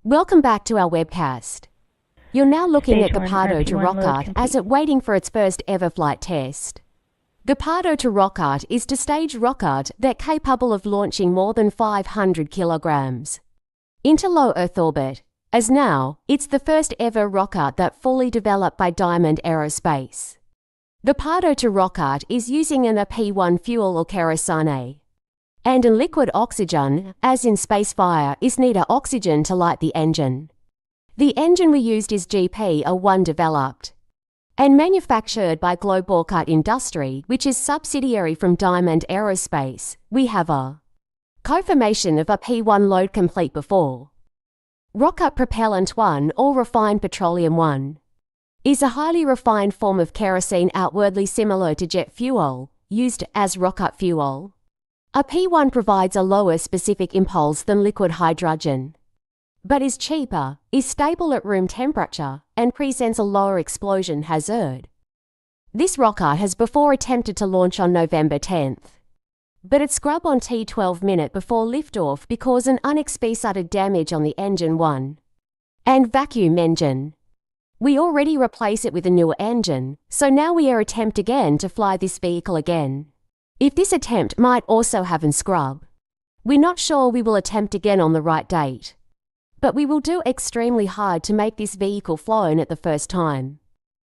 Welcome back to our webcast. You're now looking at Stage 1 Gepardo to RP1 load Rockart complete. as it waiting for its first ever flight test. Gepardo to Rockart is to stage rocket that capable of launching more than 500 kilograms into low Earth orbit, as now it's the first ever rocket that fully developed by Diamond Aerospace. Gepardo to Rockart is using an AP1 fuel or kerosene. And in liquid oxygen, as in Spacefire, is needed oxygen to light the engine. The engine we used is Gepardo developed and manufactured by Globalcut Industry, which is subsidiary from Diamond Aerospace. We have a co-formation of a P1 load complete before. Rocket Propellant 1 or refined petroleum 1 is a highly refined form of kerosene outwardly similar to jet fuel, used as rocket fuel. A P1 provides a lower specific impulse than liquid hydrogen, but is cheaper, is stable at room temperature, and presents a lower explosion hazard. This rocket has before attempted to launch on November 10th, but it scrubbed on T12 minute before liftoff because an unexpected damage on the engine 1 and vacuum engine. We already replace it with a newer engine, so now we are attempt again to fly this vehicle again. If this attempt might also have an scrub, we're not sure we will attempt again on the right date. But we will do extremely hard to make this vehicle flown at the first time.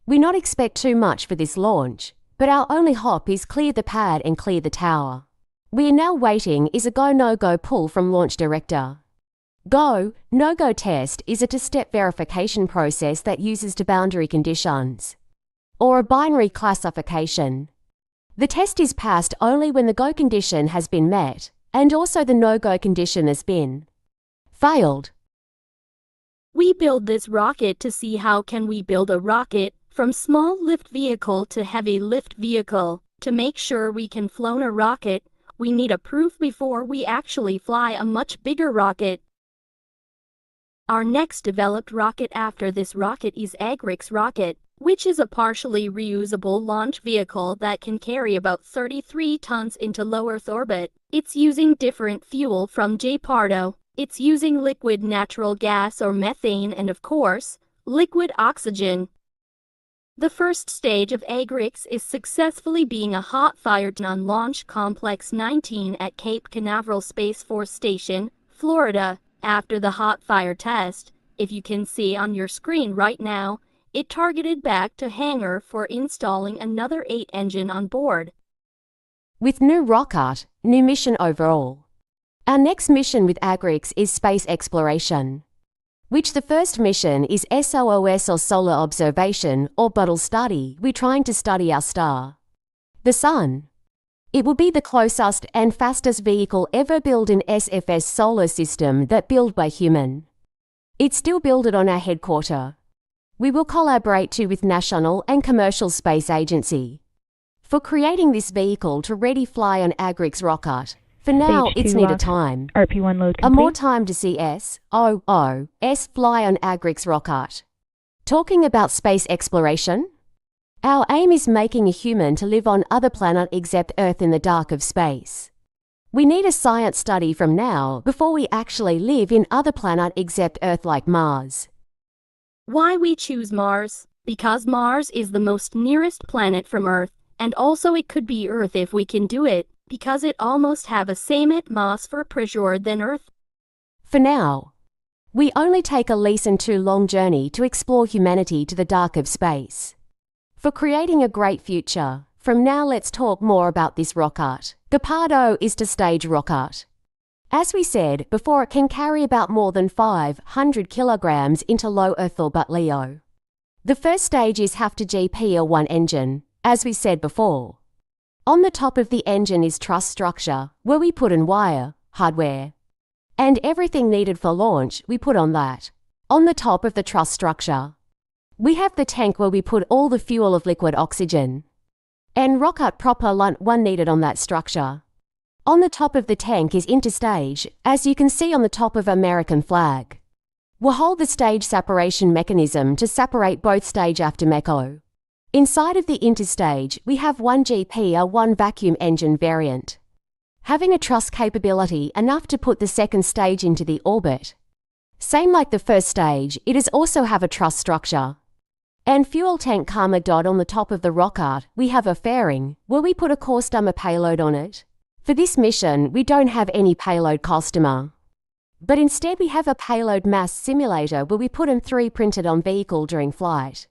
We not expect too much for this launch, but our only hope is clear the pad and clear the tower. We are now waiting is a go-no-go pull from launch director. Go, no-go test is a two-step verification process that uses the boundary conditions, or a binary classification. The test is passed only when the go condition has been met, and also the no-go condition has been failed. We build this rocket to see how can we build a rocket from small lift vehicle to heavy lift vehicle. To make sure we can flown a rocket, we need a proof before we actually fly a much bigger rocket. Our next developed rocket after this rocket is Aerospace rocket, which is a partially reusable launch vehicle that can carry about 33 tons into low Earth orbit. It's using different fuel from Gepardo. It's using liquid natural gas or methane and of course, liquid oxygen. The first stage of Aerospace is successfully being a hot fired on Launch Complex 19 at Cape Canaveral Space Force Station, Florida. After the hot fire test, if you can see on your screen right now, it targeted back to hangar for installing another 8 engine on board. With new rocket, new mission overall. Our next mission with Aerospace is space exploration, which the first mission is SOOS or solar observation or bottle study. We're trying to study our star, the Sun. It will be the closest and fastest vehicle ever built in SFS solar system that built by human. It's still built on our headquarters. We will collaborate too with national and commercial space agency for creating this vehicle to ready fly on Aerospace rocket. For now, Stage it's 2 needed time. RP1 load A more complete. time to see SOOS fly on Aerospace rocket. Talking about space exploration, our aim is making a human to live on other planet except Earth in the dark of space. We need a science study from now before we actually live in other planet except Earth like Mars. Why we choose Mars? Because Mars is the most nearest planet from Earth, and also it could be Earth if we can do it, because it almost have a same atmosfer pressure than Earth. For now, we only take a less than too long journey to explore humanity to the dark of space. For creating a great future, from now let's talk more about this rocket. Gepardo is to stage rocket. As we said before, it can carry about more than 500 kilograms into low Earth orbit LEO. The first stage is have to Gepardo-1 engine, as we said before. On the top of the engine is truss structure, where we put in wire, hardware, and everything needed for launch we put on that. On the top of the truss structure, we have the tank where we put all the fuel of liquid oxygen, and rocket propellant 1 needed on that structure. On the top of the tank is interstage, as you can see on the top of American flag. We'll hold the stage separation mechanism to separate both stage after MECO. Inside of the interstage, we have one Gepardo-1 vacuum engine variant, having a truss capability enough to put the second stage into the orbit. Same like the first stage, it is also have a truss structure. And fuel tank karma dot on the top of the rock art, we have a fairing, where we put a customer payload on it. For this mission, we don't have any payload customer. But instead we have a payload mass simulator where we put M3 printed on vehicle during flight.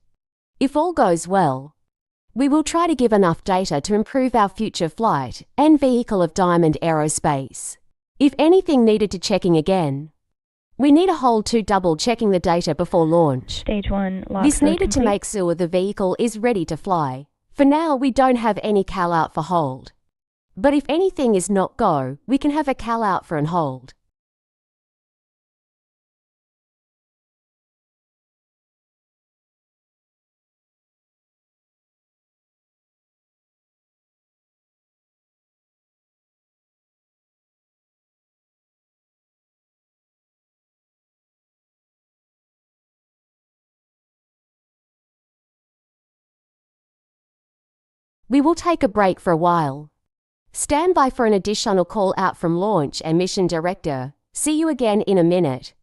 If all goes well, we will try to give enough data to improve our future flight and vehicle of Diamond Aerospace. If anything needed to checking again, we need a hold to double checking the data before launch. Stage 1 lock This code needed to complete. make sure the vehicle is ready to fly. For now, we don't have any call out for hold. But if anything is not go, we can have a call out for an hold. We will take a break for a while. Stand by for an additional call out from launch and mission director. See you again in a minute.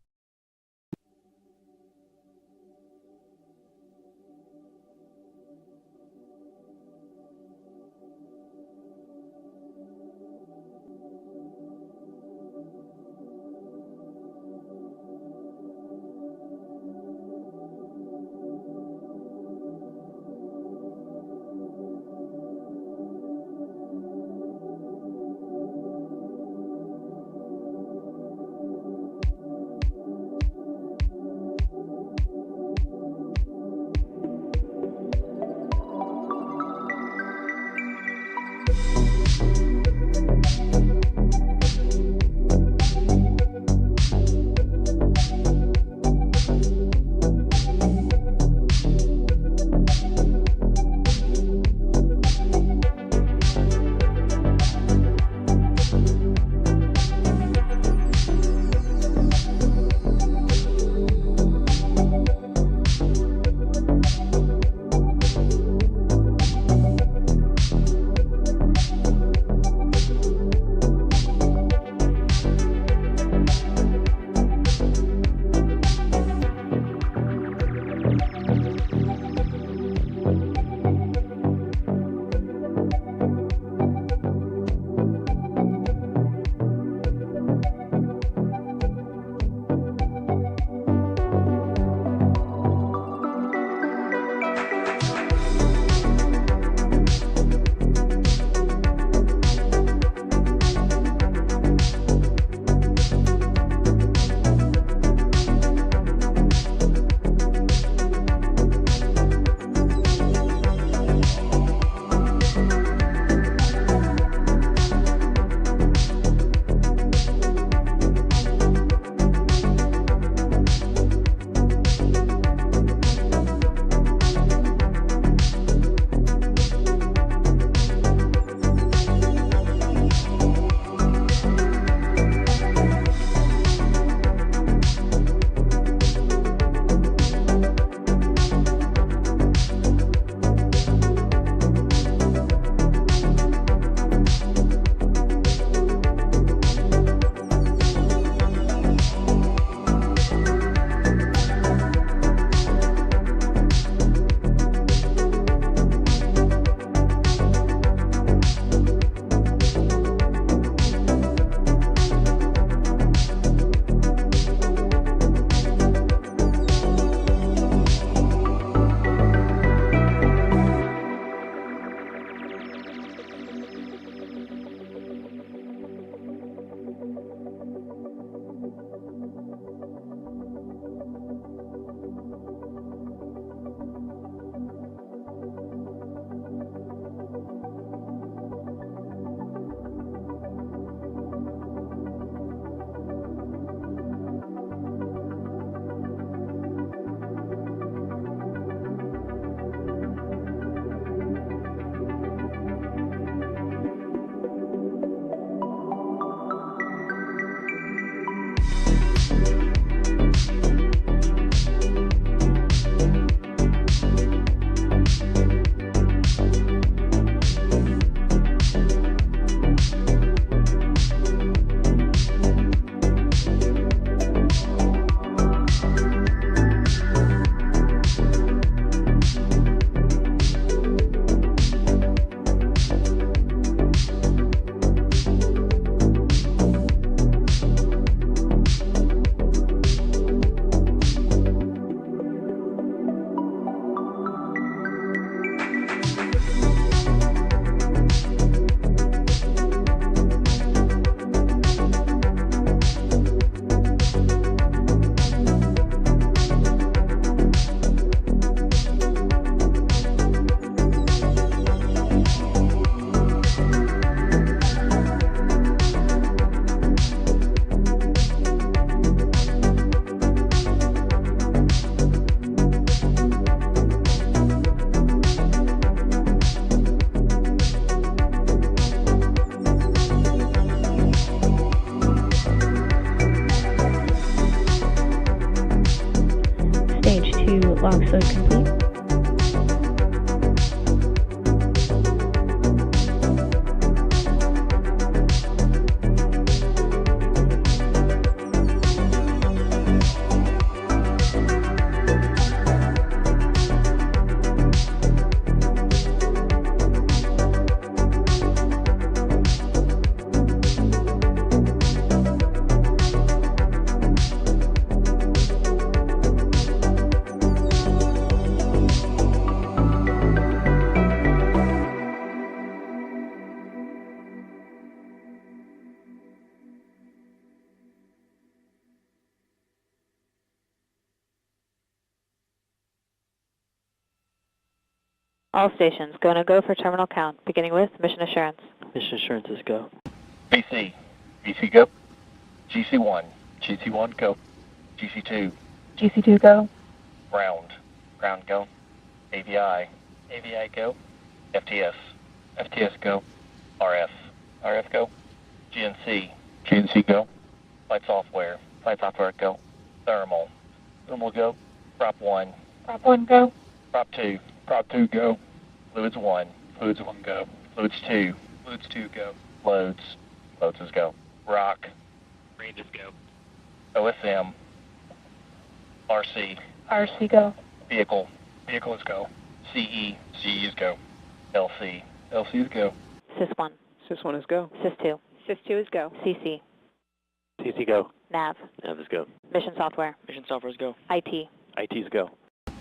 box load complete. All stations, go no go for terminal count, beginning with mission assurance. Mission assurance is go. BC, BC go. GC1, GC1 go. GC2, GC2 go. ground, ground go. AVI, AVI go. FTS, FTS go. RF, RF go. GNC, GNC go. Flight software go. Thermal, thermal go. Prop 1, Prop 1 go. Prop 2, Prop 2 go. Fluids 1, Fluids 1 go. Fluids 2, Fluids 2 go. Loads, Loads is go. Rock, ranges go. OSM, RC, RC go. vehicle, vehicle is go. CE, CE is go. LC, LC is go. Sys1, Sys1 is go. Sys2, Sys2 is go. CC, CC go. NAV, Nav is go. mission software, Mission software is go. IT. IT is go.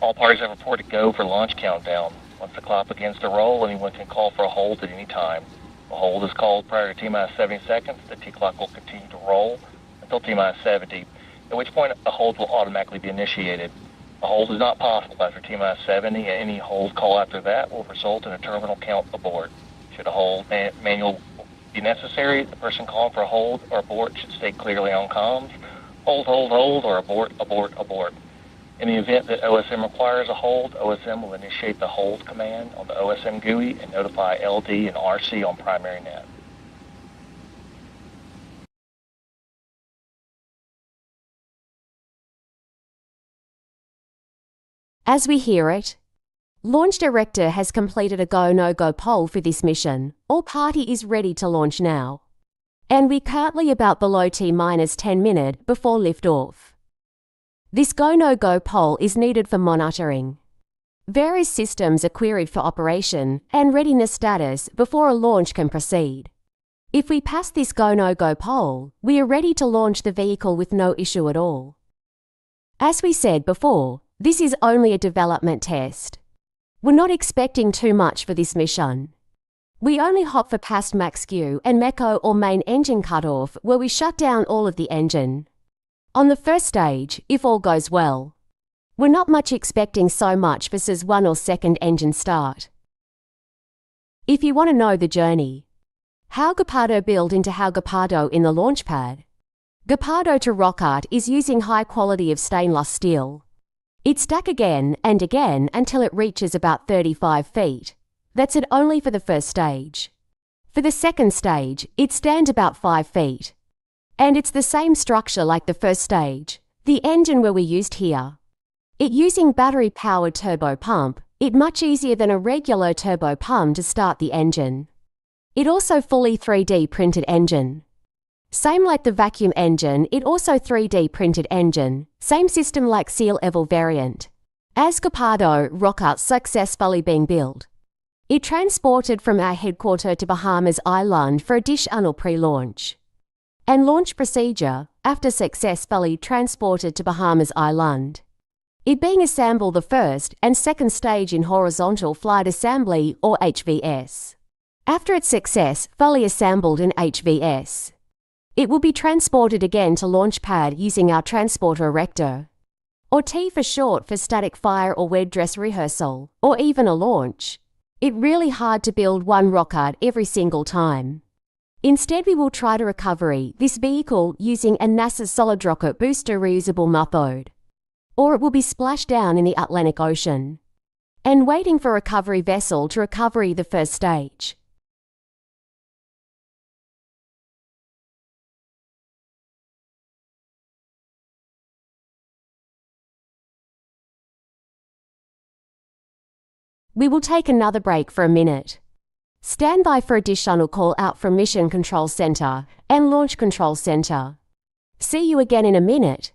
All parties have reported go for launch countdown. Once the clock begins to roll, anyone can call for a hold at any time. A hold is called prior to T-minus 70 seconds. The T-clock will continue to roll until T-minus 70, at which point a hold will automatically be initiated. A hold is not possible after T-minus 70, and any hold call after that will result in a terminal count abort. Should a hold manual be necessary, the person calling for a hold or abort should state clearly on comms, hold, hold, hold, or abort, abort, abort. In the event that OSM requires a hold, OSM will initiate the hold command on the OSM GUI and notify LD and RC on primary net. As we hear it, Launch Director has completed a go-no-go poll for this mission. All party is ready to launch now. And we're currently about below T-minus 10 minutes before liftoff. This go-no-go poll is needed for monitoring. Various systems are queried for operation and readiness status before a launch can proceed. If we pass this go-no-go poll, we are ready to launch the vehicle with no issue at all. As we said before, this is only a development test. We're not expecting too much for this mission. We only hop for past max Q and MECO or main engine cutoff where we shut down all of the engine. On the first stage, if all goes well, we're not much expecting so much for SIS-1 or second engine start. If you want to know the journey, how Gepardo build into how Gepardo in the launch pad, Gepardo to rock art is using high quality of stainless steel. It stack again and again until it reaches about 35 feet. That's it only for the first stage. For the second stage, it stands about 5 feet. And it's the same structure like the first stage. The engine where we used here. It using battery-powered turbo pump, it much easier than a regular turbo pump to start the engine. It also fully 3D printed engine. Same like the vacuum engine, it also 3D printed engine. Same system like Seal Level variant. As Gepardo rocket successfully being built. It transported from our headquarters to Bahamas Island for additional pre-launch. And launch procedure, after successfully transported to Bahamas Island. It being assembled the first and second stage in horizontal flight assembly or HVS. After its success fully assembled in HVS, it will be transported again to launch pad using our transporter erector, or T for short for static fire or wed dress rehearsal, or even a launch. It's really hard to build one rocket every single time. Instead, we will try to recovery this vehicle using a NASA solid rocket booster reusable method, or it will be splashed down in the Atlantic Ocean, and waiting for a recovery vessel to recover the first stage. We will take another break for a minute. Stand by for a additional call out from Mission Control Center and Launch Control Center. See you again in a minute.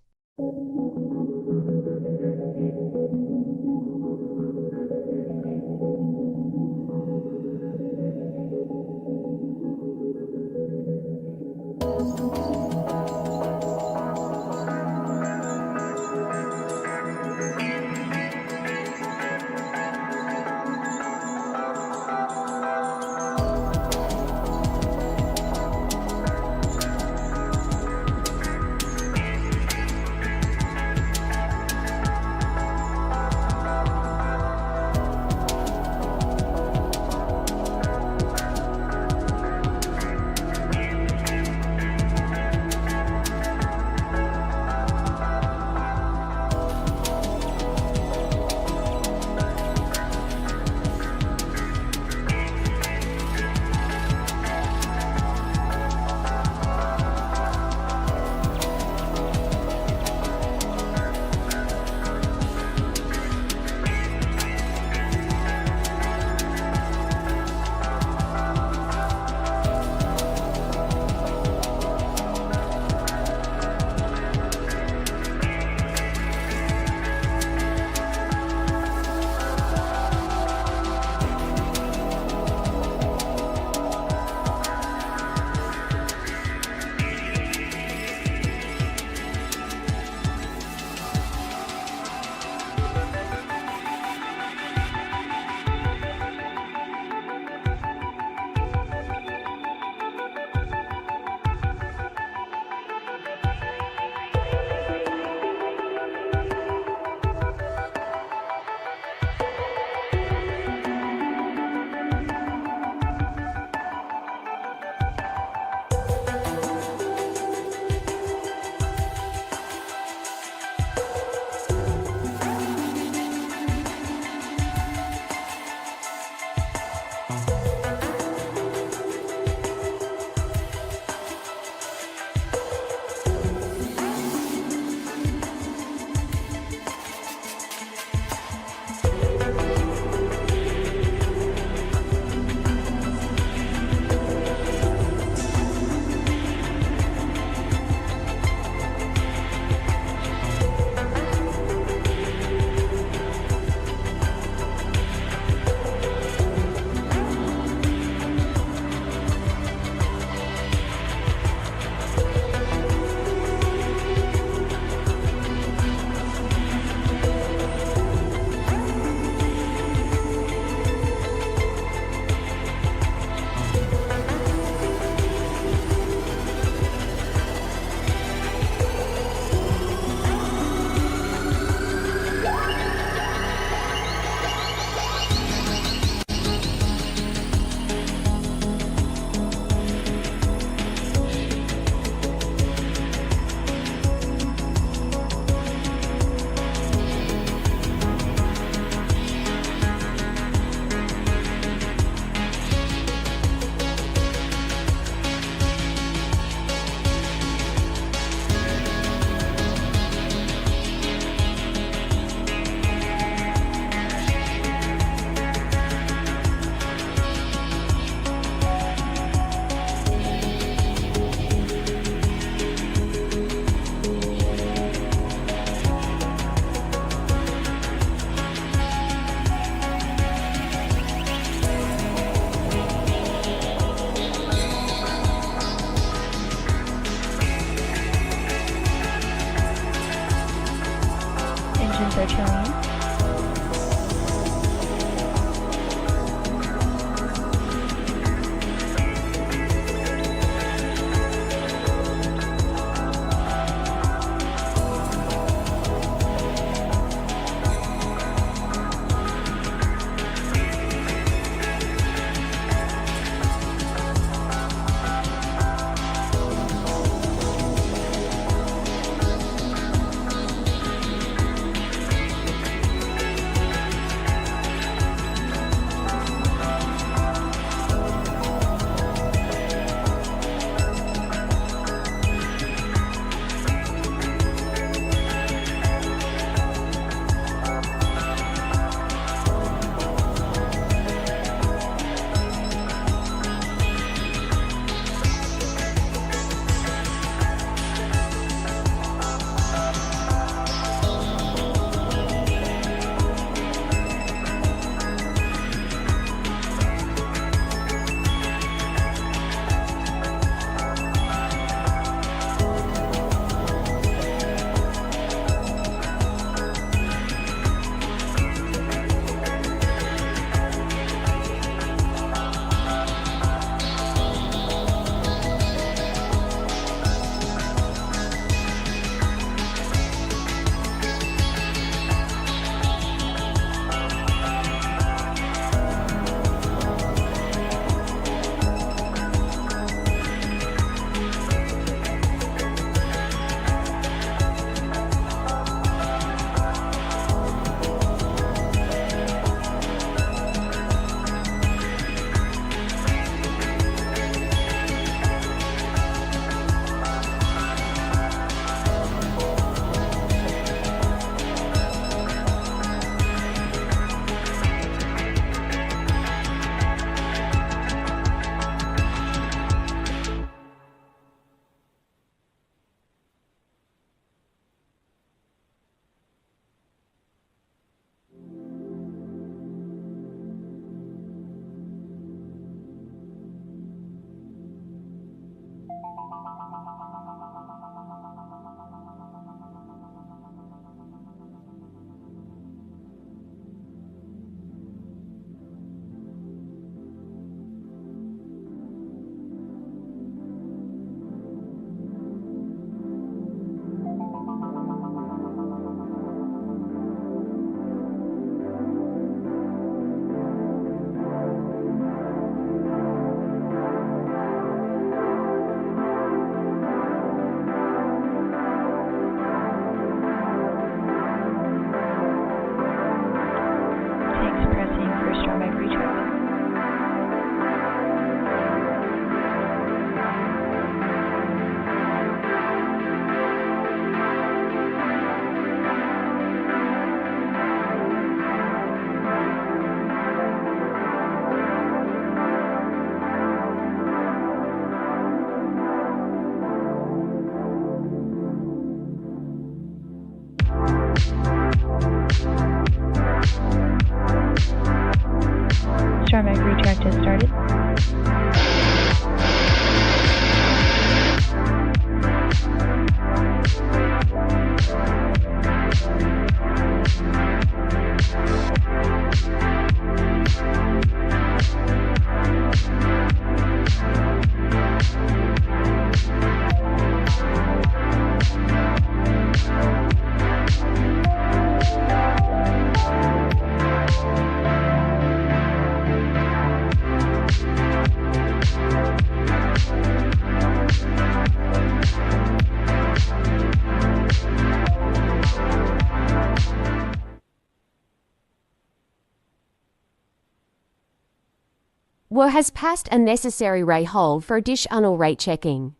has passed a necessary ray hold for additional rate checking.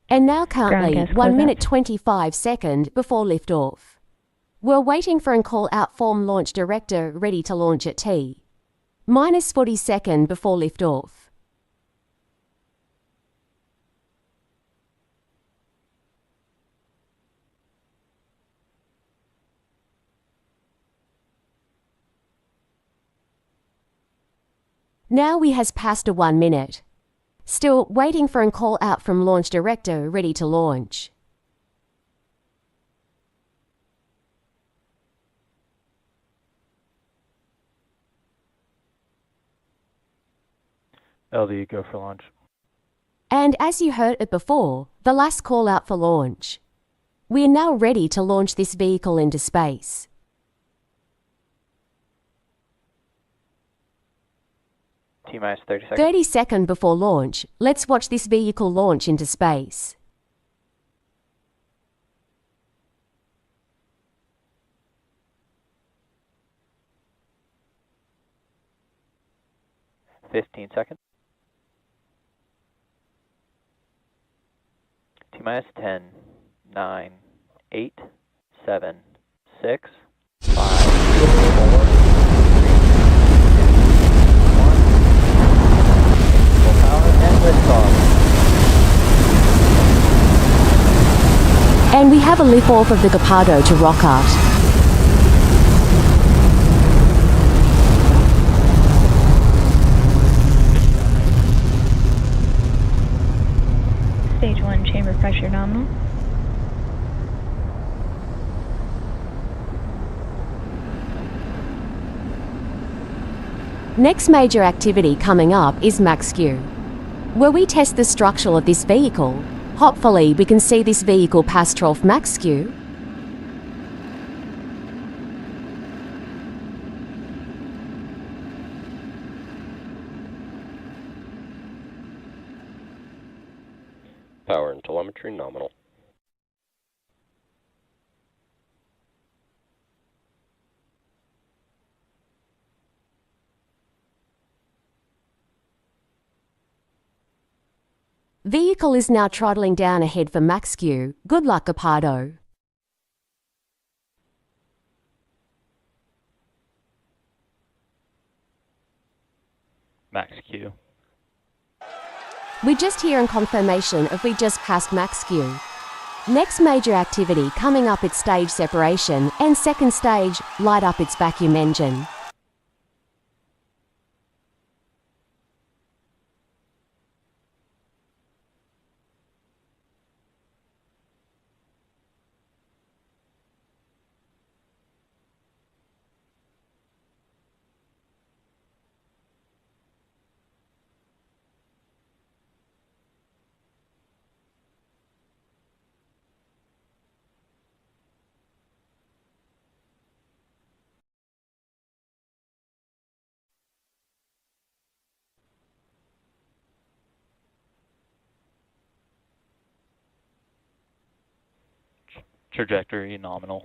And now currently Ground gas 1 closeout. minute 25 seconds before liftoff. We're waiting for and call out form launch director ready to launch at T. Minus 40 seconds before liftoff. Now we has passed a 1 minute. Still waiting for and call out from launch director ready to launch. LD, go for launch. And as you heard it before, the last call out for launch. We are now ready to launch this vehicle into space. T-minus 30 seconds. 30 seconds before launch, let's watch this vehicle launch into space. Fifteen seconds. T-minus 10, 9, 8, 7, 6, 5, 4, 3, 2, 1. Full power and liftoff. And we have a lift-off of the Gepardo to Rockhart. Stage 1 chamber pressure nominal. Next major activity coming up is MaxQ, where we test the structure of this vehicle. Hopefully we can see this vehicle pass trough MaxQ. Power and telemetry nominal. Vehicle is now throttling down ahead for MaxQ. Good luck, Gepardo. Max Q. We're just hearing confirmation if we just passed MaxQ. Next major activity coming up at stage separation, and second stage, light up its vacuum engine. Trajectory nominal.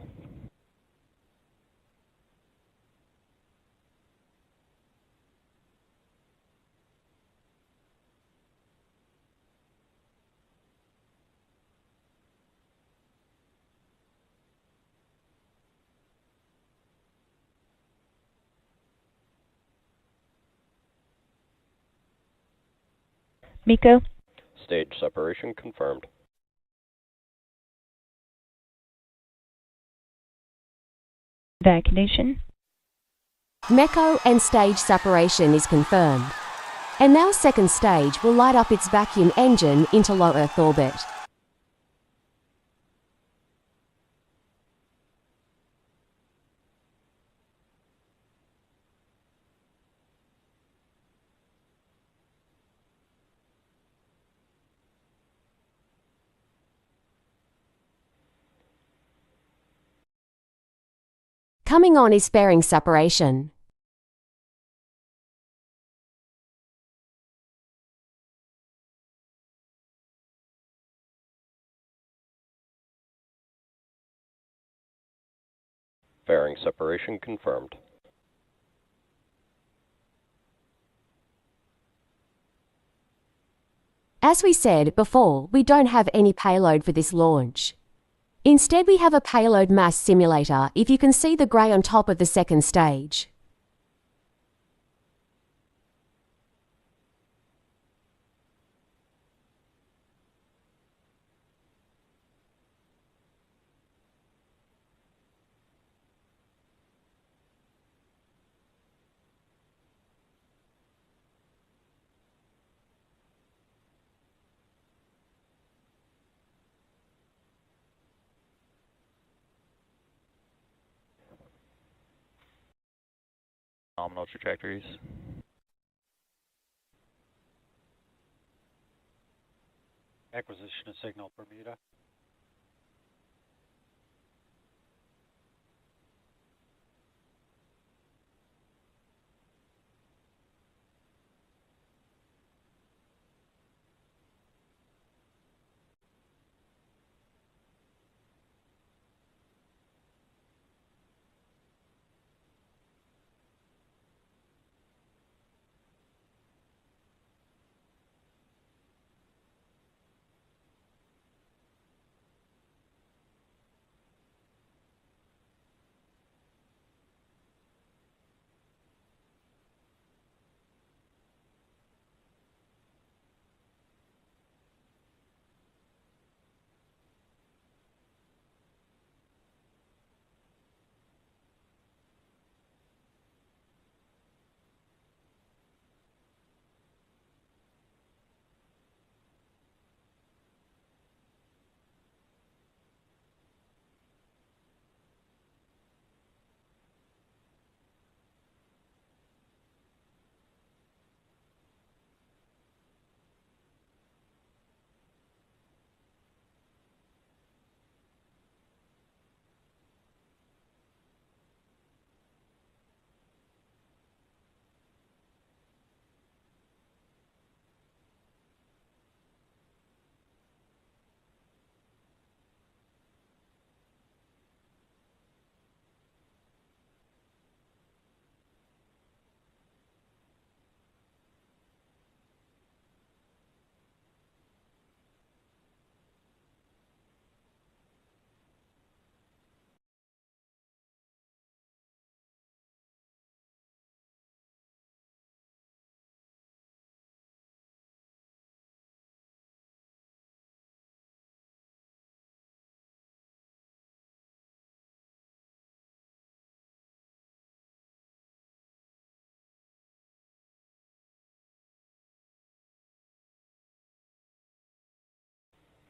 Miko, Stage separation confirmed. vacuation. MECO and stage separation is confirmed. And now second stage will light up its vacuum engine into low Earth orbit. Coming on is fairing separation. Fairing separation confirmed. As we said before, we don't have any payload for this launch. Instead, we have a payload mass simulator, if you can see the grey on top of the second stage. Nominal trajectories. Acquisition of signal, Bermuda.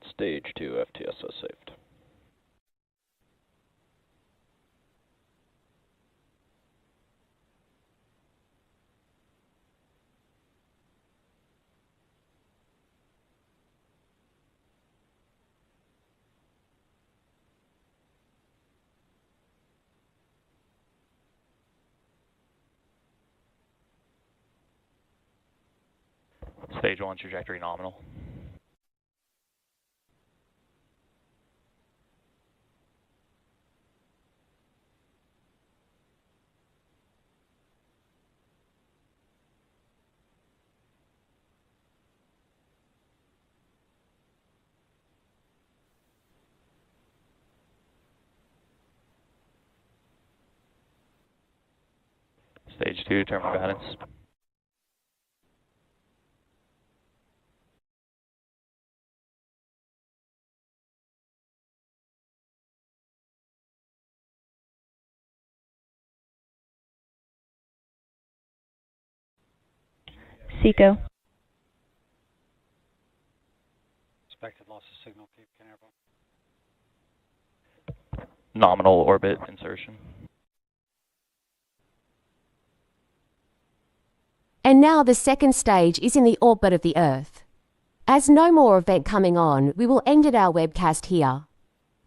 Stage 2 FTSO saved. Stage 1 trajectory nominal. Stage 2 terminal guidance. Seco. Expected loss of signal, Cape Canaveral. Nominal orbit insertion. And now the second stage is in the orbit of the Earth. As no more event coming on, we will end our webcast here.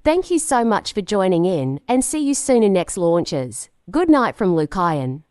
Thank you so much for joining in, and see you soon in next launches. Good night from Lucayan.